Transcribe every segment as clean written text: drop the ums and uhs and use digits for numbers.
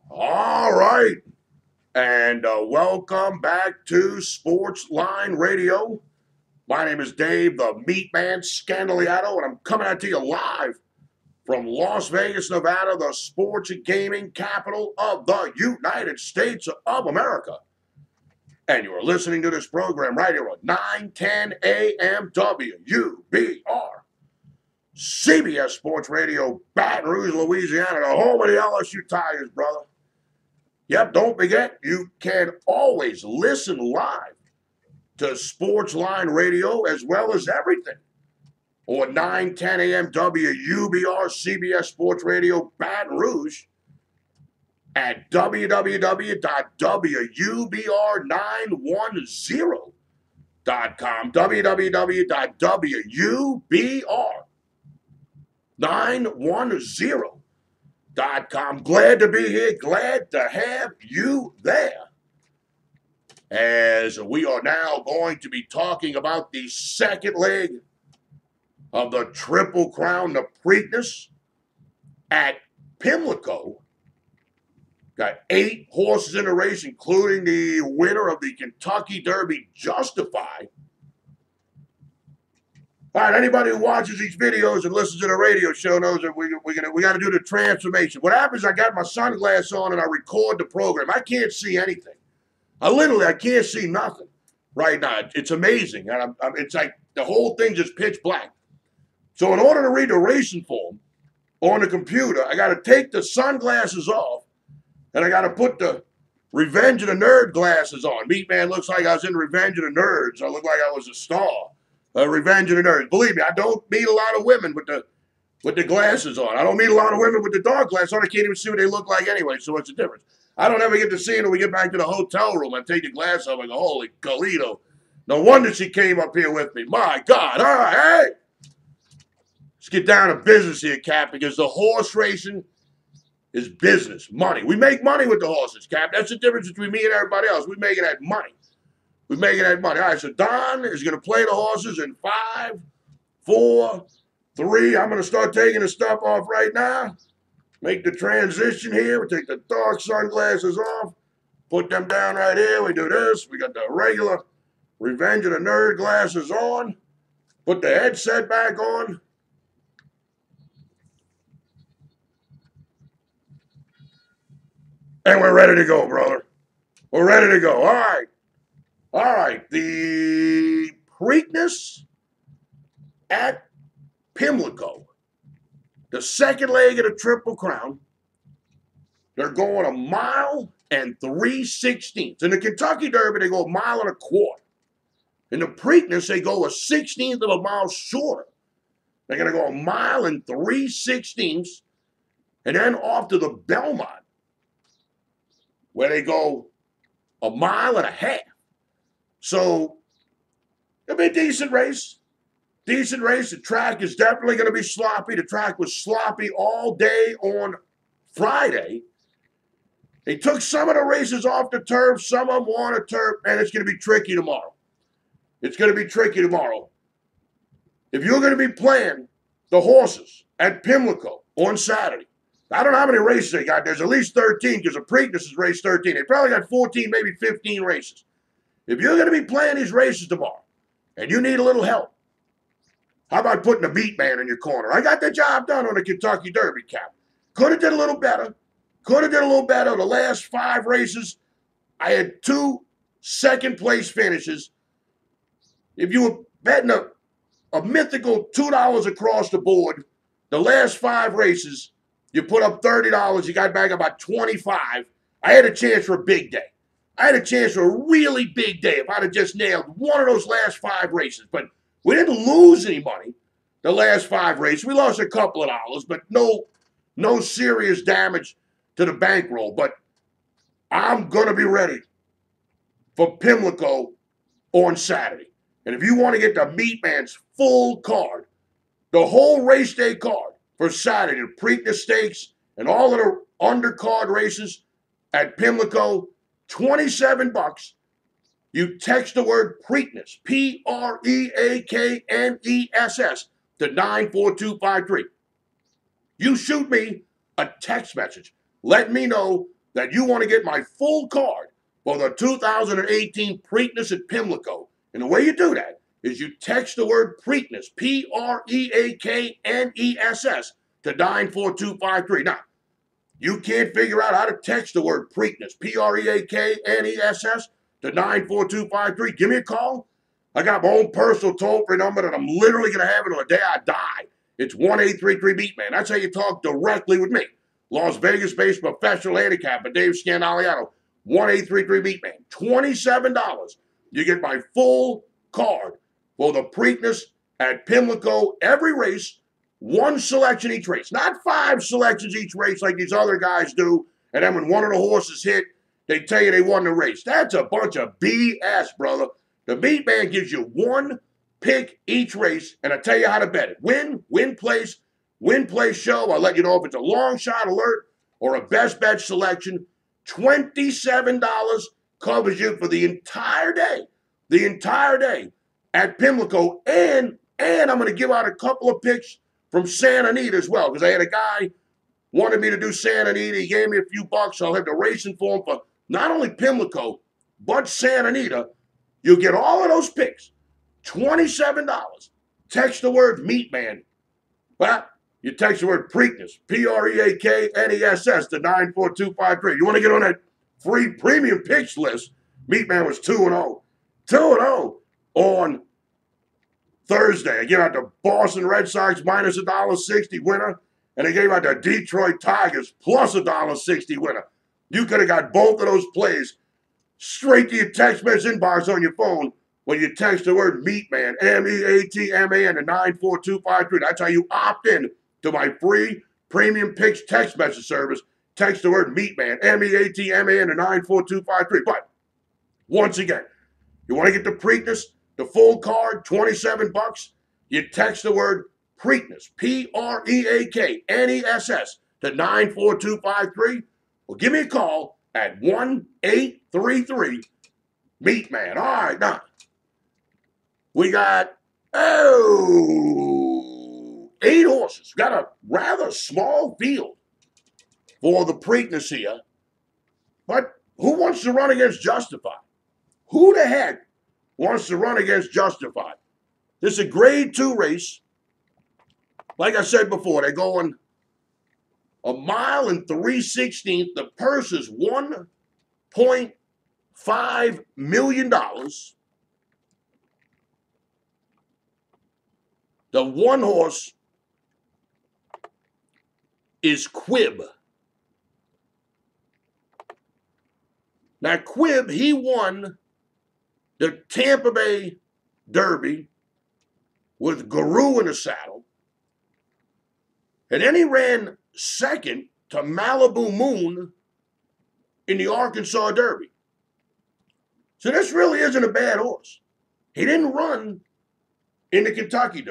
All right, and welcome back to Sportsline Radio. My name is Dave, the MeatMan Scandaliato, and I'm coming at you live from Las Vegas, Nevada, the sports and gaming capital of the United States of America. And you are listening to this program right here on 910 AM WUBR CBS Sports Radio, Baton Rouge, Louisiana, the home of the LSU Tigers, brother. Yep, don't forget, you can always listen live to Sportsline Radio as well as everything on 910 AM WUBR CBS Sports Radio, Baton Rouge at www.wubr910.com, www.wubr910.com. Glad to be here. Glad to have you there. As we are now going to be talking about the second leg of the Triple Crown, the Preakness at Pimlico. Got 8 horses in the race, including the winner of the Kentucky Derby, Justified. All right, anybody who watches these videos and listens to the radio show knows that we got to do the transformation. What happens, I got my sunglasses on and I record the program. I can't see anything. I can't see nothing right now. It's amazing. And it's like the whole thing just pitch black. So in order to read the racing form on the computer, I got to take the sunglasses off and I got to put the Revenge of the Nerd glasses on. MeatMan looks like I was in Revenge of the Nerds. I look like I was a star. Revenge of the Nerds. Believe me, I don't meet a lot of women with the glasses on. I don't meet a lot of women with the dark glasses on. I can't even see what they look like anyway, so what's the difference? I don't ever get to see them until we get back to the hotel room. I take the glass off and go, holy Galito. No wonder she came up here with me. My God. All right, hey. Let's get down to business here, Cap, because the horse racing is business, money. We make money with the horses, Cap. That's the difference between me and everybody else. We're making that money. We're making that money. All right, so Don is going to play the horses in 5, 4, 3. I'm going to start taking the stuff off right now. Make the transition here. We take the dark sunglasses off. Put them down right here. We do this. We got the regular Revenge of the Nerd glasses on. Put the headset back on. And we're ready to go, brother. We're ready to go. All right. All right. The Preakness at Pimlico. The second leg of the Triple Crown. They're going 1 mile and 3/16. In the Kentucky Derby, they go 1.25 miles. In the Preakness, they go 1/16 of a mile shorter. They're going to go 1 mile and 3/16. And then off to the Belmont, where they go 1.5 miles. So it'll be a decent race. Decent race. The track is definitely going to be sloppy. The track was sloppy all day on Friday. They took some of the races off the turf. Some of them were on a turf, and it's going to be tricky tomorrow. It's going to be tricky tomorrow. If you're going to be playing the horses at Pimlico on Saturday, I don't know how many races they got. There's at least 13 because the Preakness is race 13. They probably got 14, maybe 15 races. If you're going to be playing these races tomorrow and you need a little help, how about putting a MeatMan in your corner? I got the job done on the Kentucky Derby, Cap. Could have did a little better. Could have did a little better. The last 5 races, I had 2 second-place finishes. If you were betting a mythical $2 across the board, the last 5 races, you put up $30, you got back about $25. I had a chance for a big day. I had a chance for a really big day if I'd have just nailed one of those last 5 races. But we didn't lose any money the last 5 races. We lost a couple of dollars, but no serious damage to the bankroll. But I'm going to be ready for Pimlico on Saturday. And if you want to get the MeatMan's full card, the whole race day card for Saturday, the Preakness Stakes and all of the undercard races at Pimlico, $27. You text the word Preakness, Preakness, to 94253. You shoot me a text message. Let me know that you want to get my full card for the 2018 Preakness at Pimlico. And the way you do that is you text the word Preakness, Preakness, to 94253. Now, you can't figure out how to text the word Preakness, Preakness, to 94253. Give me a call. I got my own personal toll-free number that I'm literally going to have until the day I die. It's 1-833-MeatMan. That's how you talk directly with me. Las Vegas-based professional handicapper Dave Scandaliato, 1-833-MeatMan. $27. You get my full card for the Preakness at Pimlico. Every race, one selection each race. Not 5 selections each race like these other guys do. And then when one of the horses hit, they tell you they won the race. That's a bunch of BS, brother. The MeatMan gives you one pick each race, and I tell you how to bet it. Win place show. I'll let you know if it's a long shot alert or a best bet selection. $27 covers you for the entire day. The entire day at Pimlico. And I'm going to give out a couple of picks from Santa Anita as well, because I had a guy wanted me to do Santa Anita. He gave me a few bucks. I'll have the racing for him for not only Pimlico, but Santa Anita. You'll get all of those picks. $27. Text the word MeatMan. Well, you text the word Preakness, Preakness, to 94253. You want to get on that free premium picks list? MeatMan was 2-0. 2-0 on Thursday. I gave out the Boston Red Sox minus $1.60 winner, and I gave out the Detroit Tigers plus $1.60 winner. You could have got both of those plays straight to your text message inbox on your phone when you text the word MeatMan, MEATMAN, to 94253. That's how you opt in to my free premium picks text message service. Text the word MeatMan, MEATMAN, to 94253. But once again, you want to get the Preakness, the full card, $27. You text the word Preakness, Preakness, to 94253. Well, give me a call at 1-833-MeatMan. All right, now, we got, 8 horses. We got a rather small field for the Preakness here. But who wants to run against Justified? Who the heck wants to run against Justified? This is a grade 2 race. Like I said before, they're going 1 mile and 3/16. The purse is $1.5 million. The one horse is Quib. Now, Quib, he won the Tampa Bay Derby with Guru in the saddle. And then he ran second to Malibu Moon in the Arkansas Derby. So this really isn't a bad horse. He didn't run in the Kentucky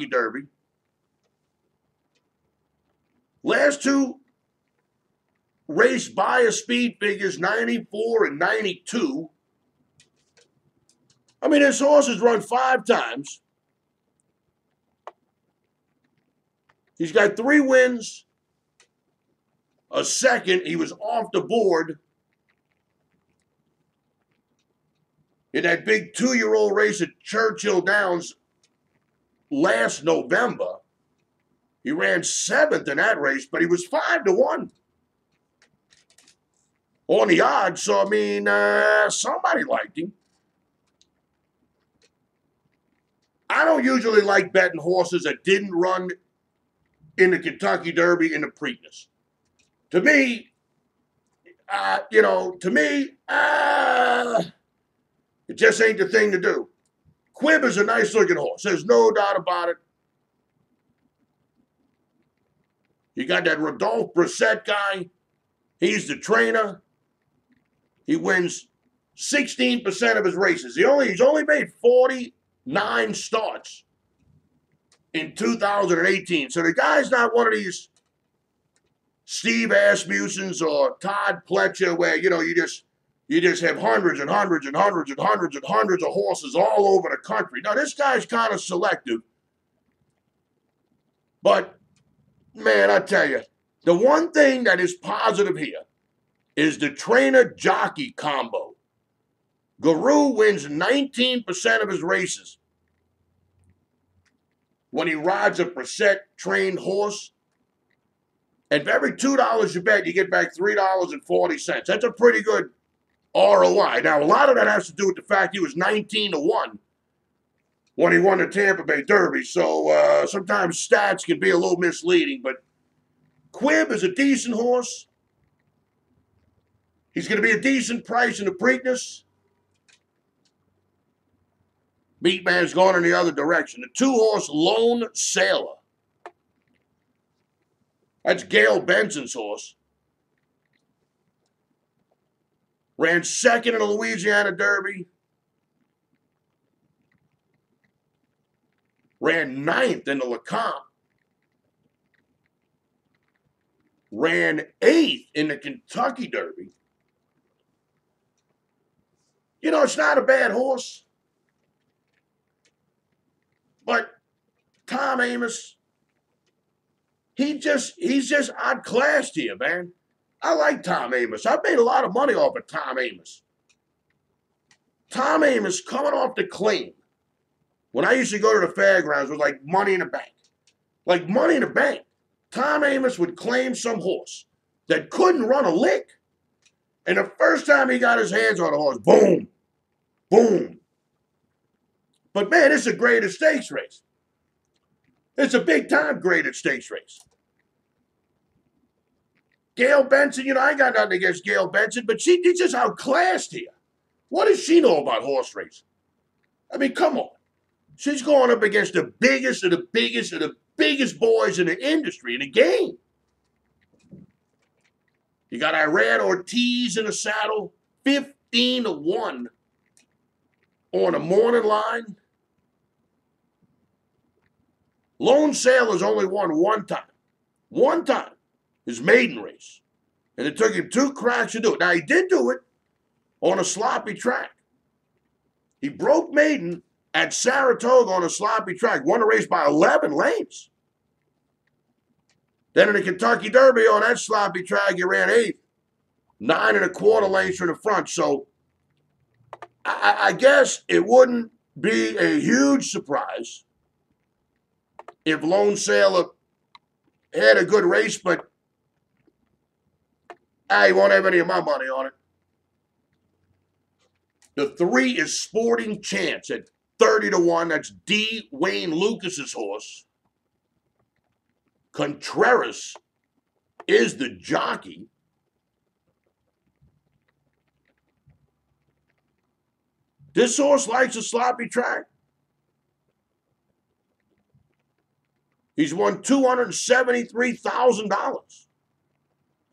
Derby. Last 2 race bias speed figures, 94 and 92. I mean, this horse has run 5 times. He's got 3 wins, a second. He was off the board in that big 2-year-old race at Churchill Downs last November. He ran 7th in that race, but he was 5-1 on the odds. So, I mean, somebody liked him. I don't usually like betting horses that didn't run in the Kentucky Derby in the Preakness. To me, it just ain't the thing to do. Quib is a nice-looking horse. There's no doubt about it. You got that Rodolphe Brissett guy. He's the trainer. He wins 16% of his races. He's only made 49 starts in 2018. So the guy's not one of these Steve Asmusens or Todd Pletcher where, you just have hundreds and hundreds and hundreds and hundreds and hundreds of horses all over the country. Now, this guy's kind of selective. But, man, I tell you, The one thing that is positive here is the trainer-jockey combo. Guru wins 19% of his races when he rides a Preakness horse. And for every $2 you bet, you get back $3.40. That's a pretty good ROI. Now, a lot of that has to do with the fact he was 19-1 when he won the Tampa Bay Derby. So sometimes stats can be a little misleading. But Quib is a decent horse. He's going to be a decent price in the Preakness. MeatMan's going in the other direction. The 2-horse Lone Sailor. That's Gail Benson's horse. Ran second in the Louisiana Derby. Ran 9th in the LeComte. Ran 8th in the Kentucky Derby. You know, it's not a bad horse. But Tom Amoss, he's just outclassed here, man. I like Tom Amoss. I've made a lot of money off of Tom Amoss. Tom Amoss coming off the claim. When I used to go to the fairgrounds, it was like Money in the Bank. Like Money in the Bank. Tom Amoss would claim some horse that couldn't run a lick. And the first time he got his hands on a horse, boom, boom. But man, it's a graded stakes race. It's a big-time graded stakes race. Gail Benson, you know, I got nothing against Gail Benson, but she's just outclassed here. What does she know about horse racing? I mean, come on. She's going up against the biggest of the biggest of the biggest boys in the industry, in the game. You got Irad Ortiz in the saddle, 15-1 on a morning line. Lone Sailor's only won one time. One time. His maiden race. And it took him 2 cracks to do it. Now, he did do it on a sloppy track. He broke maiden at Saratoga on a sloppy track. Won the race by 11 lengths. Then in the Kentucky Derby on that sloppy track, he ran 8th. 9 1/4 lengths from the front. So, I guess it wouldn't be a huge surprise if Lone Sailor had a good race, but I won't have any of my money on it. The 3 is Sporting Chance at 30-1. That's D. Wayne Lucas's horse. Contreras is the jockey. This horse likes a sloppy track. He's won $273,000.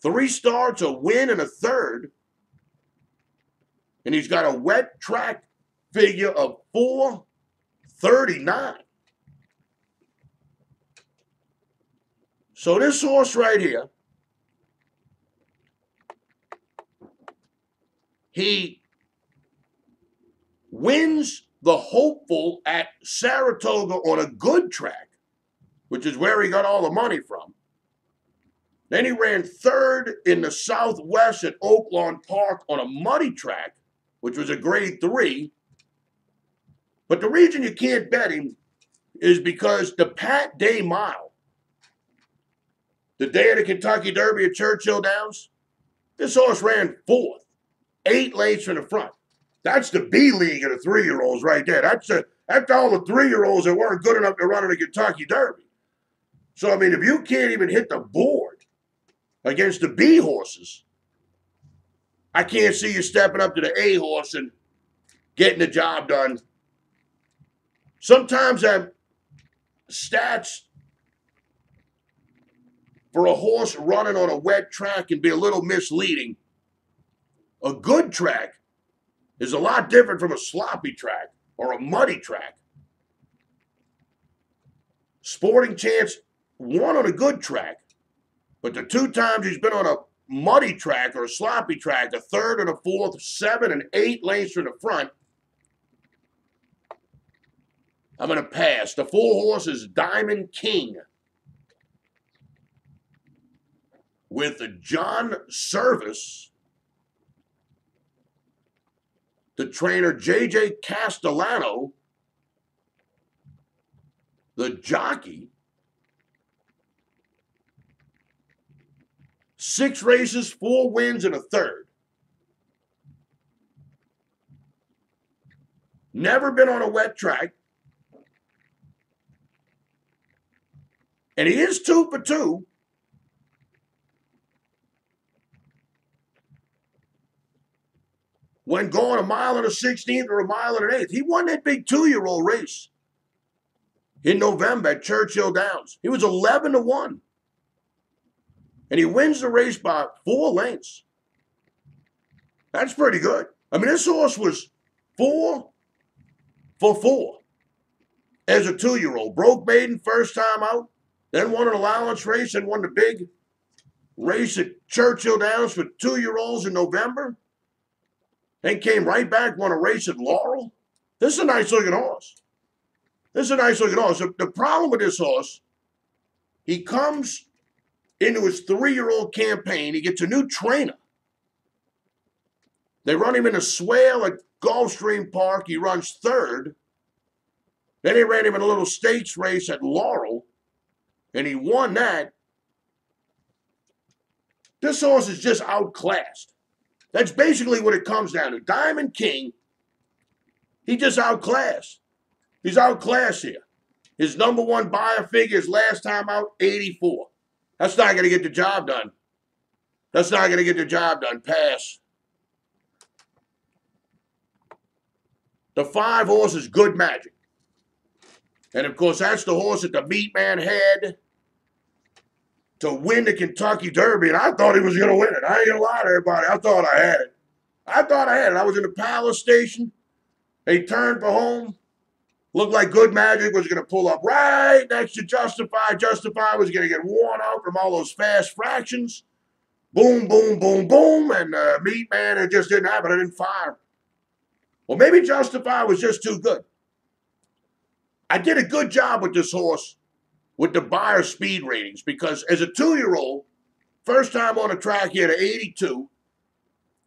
3 starts, a win, and a third. And he's got a wet track figure of 439. So this horse right here, he wins the hopeful at Saratoga on a good track, which is where he got all the money from. Then he ran 3rd in the Southwest at Oaklawn Park on a muddy track, which was a grade 3. But the reason you can't bet him is because the Pat Day Mile, the day of the Kentucky Derby at Churchill Downs, this horse ran 4th, 8 lengths from the front. That's the B league of the 3-year-olds right there. That's all the 3-year-olds that weren't good enough to run in the Kentucky Derby. So, I mean, if you can't even hit the board against the B horses, I can't see you stepping up to the A horse and getting the job done. Sometimes stats for a horse running on a wet track can be a little misleading. A good track is a lot different from a sloppy track or a muddy track. Sporting Chance won on a good track, but the 2 times he's been on a muddy track or a sloppy track, a 3rd and a 4th, 7 and 8 lengths from the front, I'm going to pass. The 4 horse is Diamond King. with John Service, the trainer J.J. Castellano, the jockey. 6 races, 4 wins, and a third. Never been on a wet track. And he is 2 for 2. When going a mile and a 16th or a mile and an 1/8. He won that big 2-year-old race in November at Churchill Downs. He was 11 to 1. And he wins the race by 4 lengths. That's pretty good. I mean, this horse was 4 for 4 as a 2-year-old. Broke maiden first time out, then won an allowance race and won the big race at Churchill Downs for 2-year-olds in November. Then came right back, won a race at Laurel. This is a nice-looking horse. The problem with this horse, he comes into his 3-year-old campaign. He gets a new trainer. They run him in a swale at Gulfstream Park. He runs 3rd. Then they ran him in a little stakes race at Laurel, and he won that. This horse is just outclassed. That's basically what it comes down to. Diamond King, he just outclassed. He's outclassed here. His number 1 buyer figure is last time out, 84. That's not going to get the job done. Pass. The 5 horse is Good Magic. And, of course, that's the horse that the MeatMan had to win the Kentucky Derby, and I thought he was going to win it. I ain't going to lie to everybody. I thought I had it. I was in the Palace Station. They turned for home. Looked like Good Magic was going to pull up right next to Justify. Justify was going to get worn out from all those fast fractions. Boom, boom, boom, boom. And MeatMan, it just didn't happen. It didn't fire. Well, maybe Justify was just too good. I did a good job with this horse with the buyer speed ratings because as a 2-year-old, first time on the track, he had an 82.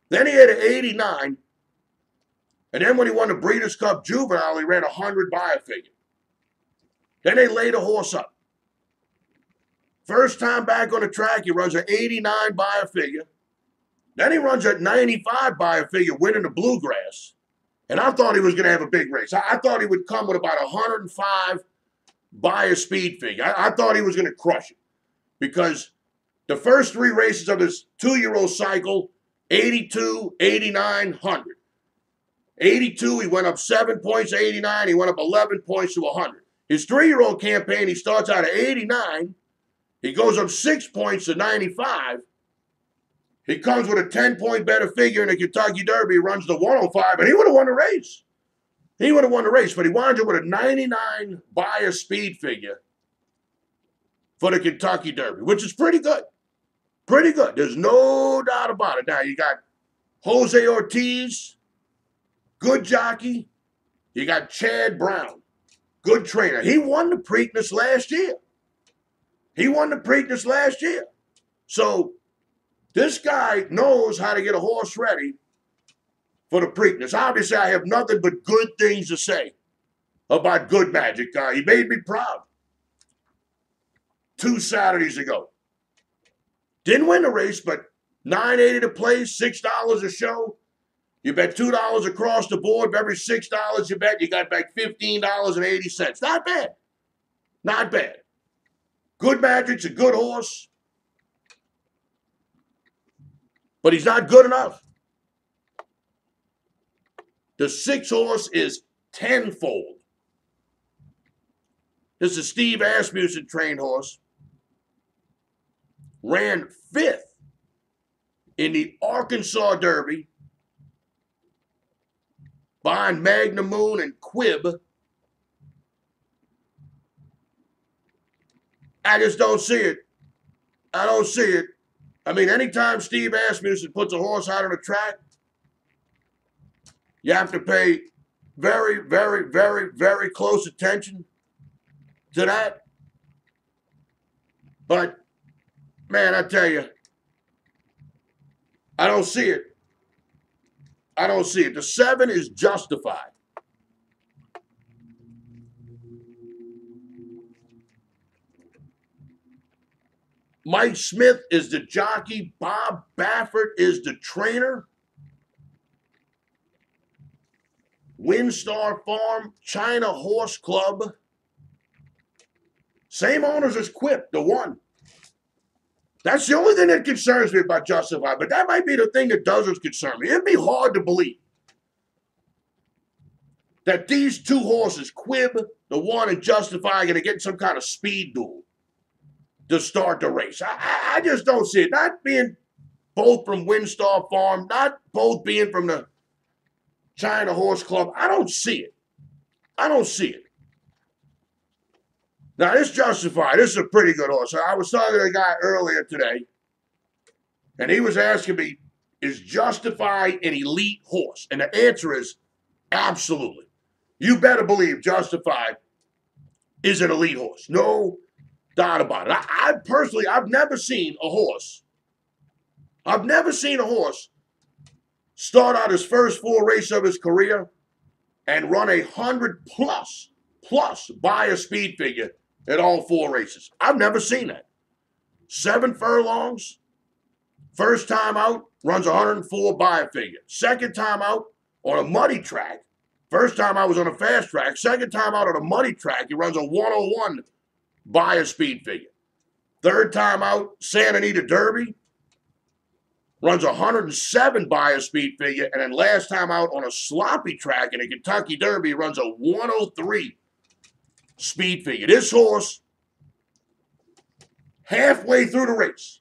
Then he had an 89. And then when he won the Breeders' Cup Juvenile, he ran 100 buyer figure. Then they laid the horse up. First time back on the track, he runs an 89 buyer figure. Then he runs a 95 buyer figure, winning the Bluegrass. And I thought he was going to have a big race. I thought he would come with about 105 buyer speed figure. I thought he was going to crush it because the first 3 races of his 2-year-old cycle, 82, 89, 100. 82, he went up 7 points to 89. He went up 11 points to 100. His 3-year-old campaign, he starts out at 89. He goes up 6 points to 95. He comes with a 10-point better figure in the Kentucky Derby. He runs the 105, and he would have won the race. But he winds up with a 99 buyer speed figure for the Kentucky Derby, which is pretty good. There's no doubt about it. Now, you got Jose Ortiz, good jockey. You got Chad Brown, good trainer. He won the Preakness last year. So this guy knows how to get a horse ready for the Preakness. Obviously, I have nothing but good things to say about Good Magic. He made me proud 2 Saturdays ago. Didn't win the race, but $9.80 to place, $6 a show. You bet $2 across the board. For every $6 you bet, you got back $15.80. Not bad. Good Magic's a good horse, but he's not good enough. The 6 horse is tenfold. This is Steve Asmussen trained horse. Ran 5th in the Arkansas Derby behind Magna Moon and Quib. I just don't see it. I mean, anytime Steve Asmussen puts a horse out on the track, you have to pay very, very, very, very close attention to that. But, man, I tell you, I don't see it. I don't see it. The 7 is Justified. Mike Smith is the jockey. Bob Baffert is the trainer. Windstar Farm, China Horse Club. Same owners as Quip, the 1. That's the only thing that concerns me about Justified, but that might be the thing that doesn't concern me. It'd be hard to believe that these 2 horses, Quib, the 1, and Justified, are going to get in some kind of speed duel to start the race. I just don't see it. Not being both from Windstar Farm, not both being from the China Horse Club. I don't see it. I don't see it. Now, this Justified, this is a pretty good horse. I was talking to a guy earlier today, and he was asking me, is Justified an elite horse? And the answer is absolutely. You better believe Justified is an elite horse. No doubt about it. I personally, I've never seen a horse start out his first 4 races of his career and run 100 plus by a speed figure at all 4 races. I've never seen that. 7 furlongs, first time out, runs 104 by a figure. Second time out on a muddy track. First time out was on a fast track. Second time out on a muddy track, he runs a 101 by a speed figure. Third time out, Santa Anita Derby, runs 107 by a speed figure. And then last time out on a sloppy track in a Kentucky Derby, runs a 103 speed figure. This horse, halfway through the race,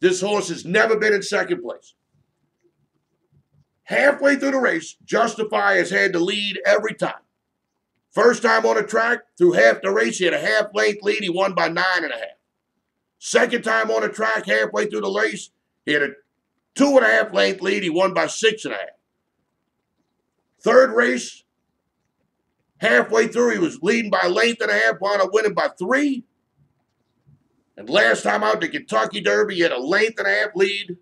this horse has never been in second place. Halfway through the race, Justify has had the lead every time. First time on the track, through half the race, he had a half-length lead. He won by 9.5. Second time on the track, halfway through the race, he had a 2.5 length lead. He won by 6.5. Third race, halfway through, he was leading by a length and a half, wound up winning by 3. And last time out, the Kentucky Derby, he had a length and a half lead.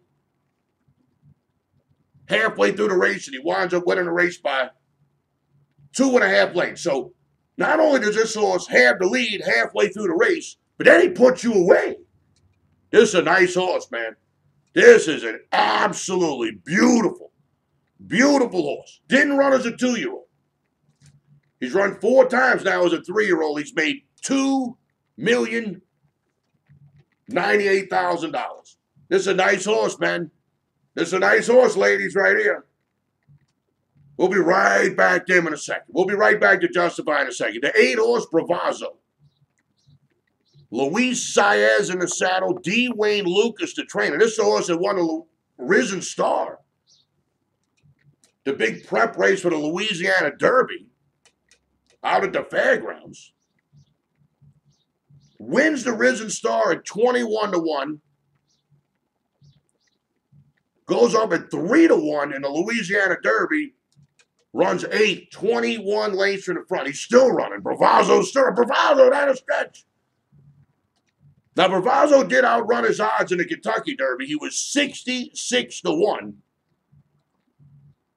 Halfway through the race, and he winds up winning the race by 2.5 lengths. So not only does this horse have the lead halfway through the race, but then he puts you away. This is a nice horse, man. This is an absolutely beautiful, beautiful horse. Didn't run as a 2-year-old. He's run 4 times now as a 3-year-old. He's made $2,098,000. This is a nice horse, man. This is a nice horse, ladies, right here. We'll be right back to him in a second. We'll be right back to Justify in a second. The 8-horse Bravazzo. Luis Saez in the saddle. D. Wayne Lucas, the trainer. This horse had won a Risen Star. The big prep race for the Louisiana Derby out at the fairgrounds. Wins the Risen Star at 21-1. Goes up at 3-1 in the Louisiana Derby. Runs 8, 21 lengths from the front. He's still running. Bravazzo's still. Bravazzo, that a stretch. Now, Bravazzo did outrun his odds in the Kentucky Derby. He was 66-1.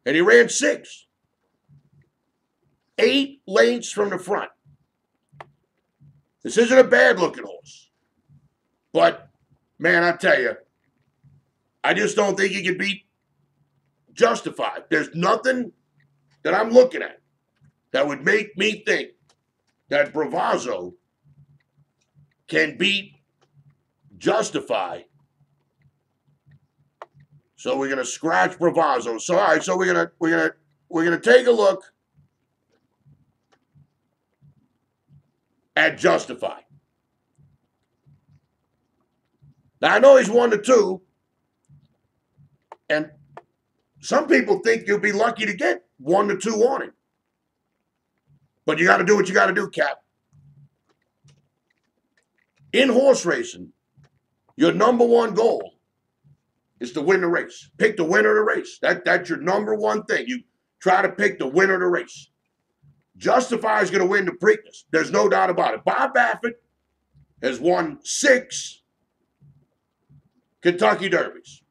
And he ran 6. 8 lengths from the front. This isn't a bad-looking horse. But, man, I tell you, I just don't think he can beat Justified. There's nothing that I'm looking at that would make me think that Bravazzo can beat Justify. So we're gonna scratch Bravazzo. So all right, so we're gonna take a look at Justify. Now I know he's 1-2. And some people think you'll be lucky to get 1-2 on him. But you got to do what you got to do, Cap. In horse racing, your number one goal is to win the race. Pick the winner of the race. That's your number one thing. You try to pick the winner of the race. Justify is going to win the Preakness. There's no doubt about it. Bob Baffert has won 6 Kentucky Derbies.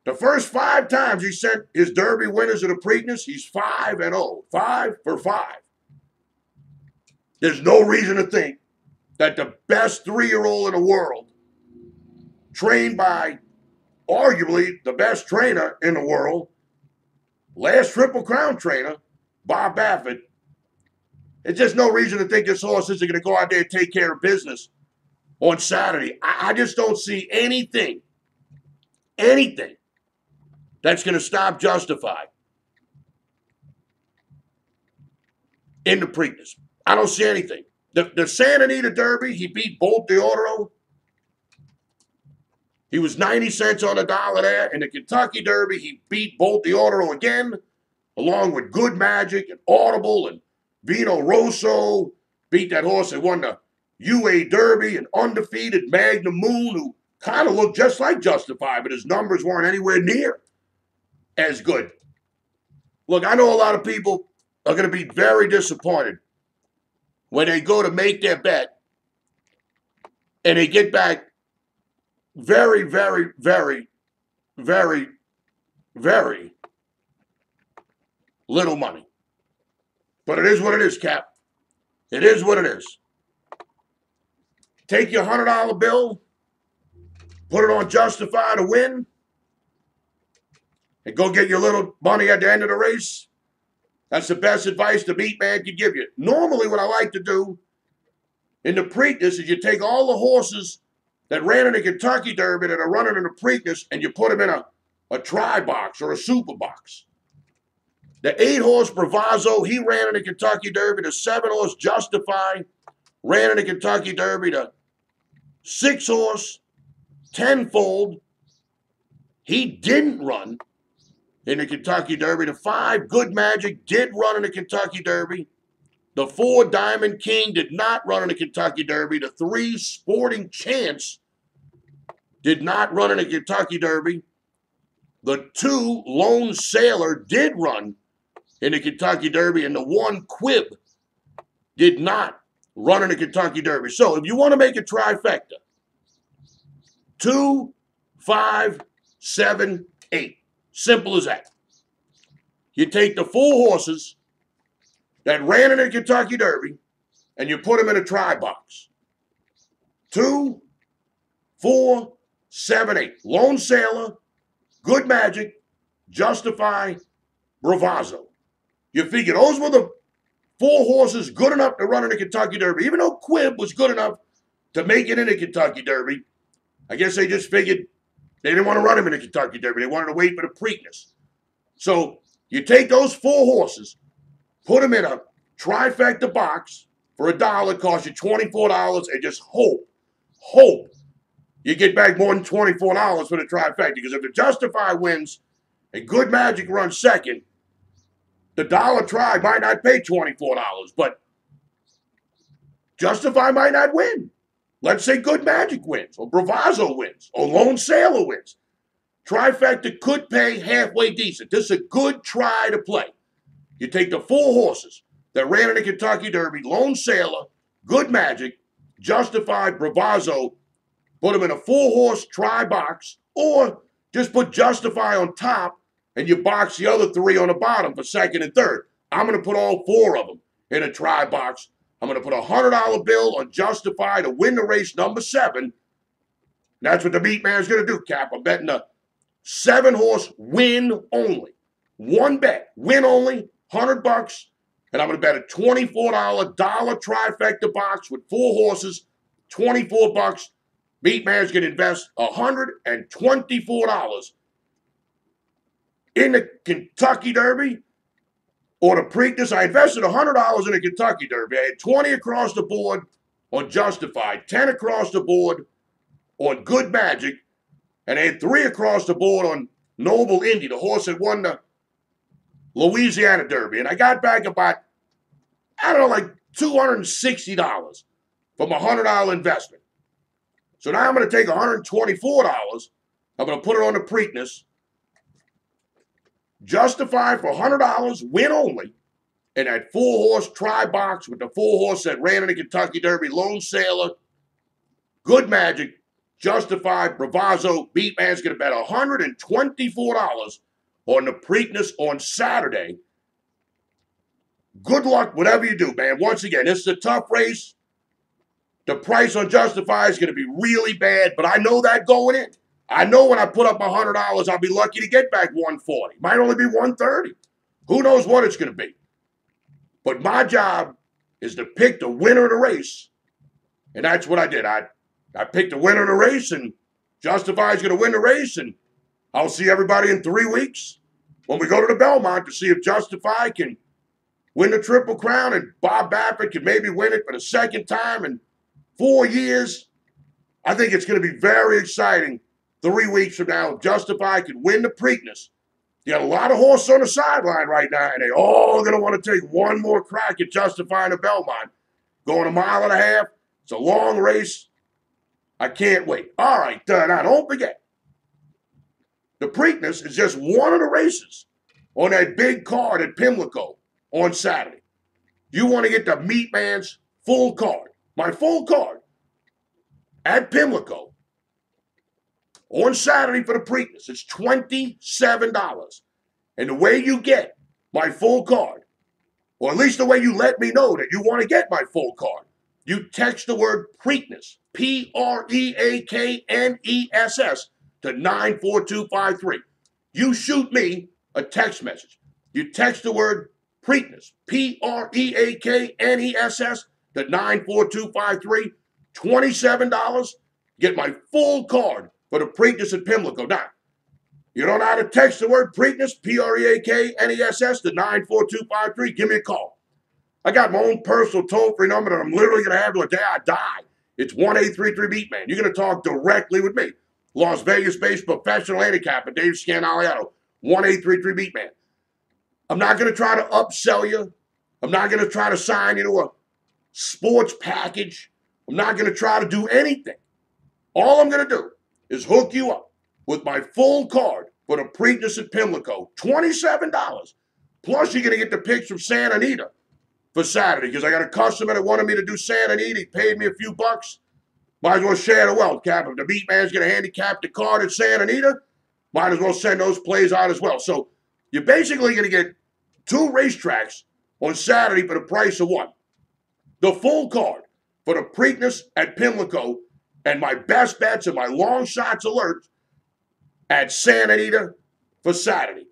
The first 5 times he sent his Derby winners to the Preakness, he's 5-0. 5 for 5. There's no reason to think that the best 3-year-old in the world, trained by arguably the best trainer in the world, last Triple Crown trainer, Bob Baffert, there's just no reason to think this horse isn't going to go out there and take care of business on Saturday. I just don't see anything that's going to stop Justified in the Preakness. I don't see anything. The Santa Anita Derby, he beat Bolt Deodoro. He was 90 cents on the dollar there. In the Kentucky Derby, he beat Bolt Deodoro again, along with Good Magic and Audible and Vino Rosso. Beat that horse that won the UA Derby, and undefeated Magnum Moon, who kind of looked just like Justified, but his numbers weren't anywhere near as good. Look, I know a lot of people are going to be very disappointed when they go to make their bet and they get back very, very, very, very, very little money. But it is what it is, Cap. It is what it is. Take your $100 bill, put it on Justify to win, and go get your little money at the end of the race. That's the best advice the MeatMan could give you. Normally, what I like to do in the Preakness is you take all the horses that ran in the Kentucky Derby that are running in the Preakness, and you put them in a try box or a super box. The 8-horse Bravazzo, he ran in the Kentucky Derby. The 7-horse Justify ran in the Kentucky Derby. The 6-horse Tenfold, he didn't run in the Kentucky Derby. The 5 Good Magic did run in the Kentucky Derby. The 4 Diamond King did not run in the Kentucky Derby. The 3 Sporting Chance did not run in the Kentucky Derby. The 2 Lone Sailor did run in the Kentucky Derby, and the 1 Quib did not run in the Kentucky Derby. So if you want to make a trifecta, 2, 5, 7, 8. Simple as that. You take the 4 horses that ran in the Kentucky Derby and you put them in a try box. 2, 4, 7, 8. Lone Sailor, Good Magic, Justify, Bravazzo. You figure those were the 4 horses good enough to run in the Kentucky Derby. Even though Quib was good enough to make it in the Kentucky Derby, I guess they just figured they didn't want to run him in the Kentucky Derby. They wanted to wait for the Preakness. So you take those 4 horses, put them in a trifecta box for $1, it costs you $24, and just hope you get back more than $24 for the trifecta. Because if the Justify wins and Good Magic runs second, the dollar try might not pay $24, but Justify might not win. Let's say Good Magic wins, or Bravazzo wins, or Lone Sailor wins. Trifecta could pay halfway decent. This is a good try to play. You take the 4 horses that ran in the Kentucky Derby, Lone Sailor, Good Magic, Justify, Bravazzo, put them in a 4-horse try box, or just put Justify on top and you box the other 3 on the bottom for second and third. I'm going to put all 4 of them in a try box. I'm going to put a $100 bill on Justify to win the race number 7. That's what the MeatMan's going to do, Cap. I'm betting a 7-horse win only. 1 bet, win only, $100. And I'm going to bet a $24 dollar trifecta box with 4 horses, $24. MeatMan's going to invest $124 in the Kentucky Derby or the Preakness. I invested $100 in the Kentucky Derby. I had 20 across the board on Justified, 10 across the board on Good Magic, and I had 3 across the board on Noble Indy, the horse that won the Louisiana Derby. And I got back about, like $260 from a $100 investment. So now I'm going to take $124. I'm going to put it on the Preakness. Justify for $100, win only, and that 4-horse try box with the 4 horse that ran in the Kentucky Derby, Lone Sailor, Good Magic, Justified, Bravazzo, MeatMan's going to bet $124 on the Preakness on Saturday. Good luck, whatever you do, man. Once again, this is a tough race. The price on Justified is going to be really bad, but I know that going in. I know when I put up $100, I'll be lucky to get back $140. Might only be $130. Who knows what it's going to be? But my job is to pick the winner of the race, and that's what I did. I picked the winner of the race, and Justified's going to win the race, and I'll see everybody in 3 weeks when we go to the Belmont to see if Justified can win the Triple Crown and Bob Baffert can maybe win it for the second time in 4 years. I think it's going to be very exciting 3 weeks from now if Justified can win the Preakness. You got a lot of horses on the sideline right now, and they all going to want to take one more crack at Justifying the Belmont. Going a mile and a half. It's a long race. I can't wait. All right, now don't forget, the Preakness is just one of the races on that big card at Pimlico on Saturday. You want to get the MeatMan's full card, my full card, at Pimlico on Saturday for the Preakness. It's $27. And the way you get my full card, or at least the way you let me know that you want to get my full card, you text the word Preakness, Preakness, to 94253. You shoot me a text message. You text the word Preakness, Preakness, to 94253. $27. Get my full card for the Preakness at Pimlico. Now, you don't know how to text the word Preakness, Preakness, to 94253. Give me a call. I got my own personal toll-free number that I'm literally going to have till the day I die. It's 1-833-MeatMan. You're going to talk directly with me. Las Vegas-based professional handicapper, Dave Scandaliato. 1-833-MeatMan. I'm not going to try to upsell you. I'm not going to try to sign you to a sports package. I'm not going to try to do anything. All I'm going to do is hook you up with my full card for the Preakness at Pimlico. $27. Plus, you're going to get the picks from Santa Anita for Saturday, because I got a customer that wanted me to do Santa Anita. He paid me a few bucks. Might as well share the wealth, Cap. If the MeatMan's going to handicap the card at Santa Anita, might as well send those plays out as well. So you're basically going to get 2 racetracks on Saturday for the price of 1. The full card for the Preakness at Pimlico and my best bets and my long shots alert at Santa Anita for Saturday.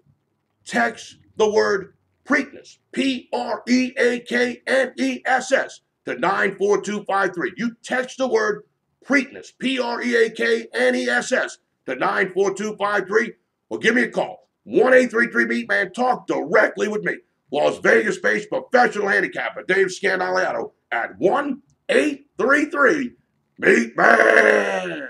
Text the word Preakness, Preakness, to 94253. You text the word Preakness, Preakness, to 94253, or give me a call. 1-833-MeatMan. Talk directly with me. Las Vegas-based professional handicapper Dave Scandaliato at 1-833-MeatMan.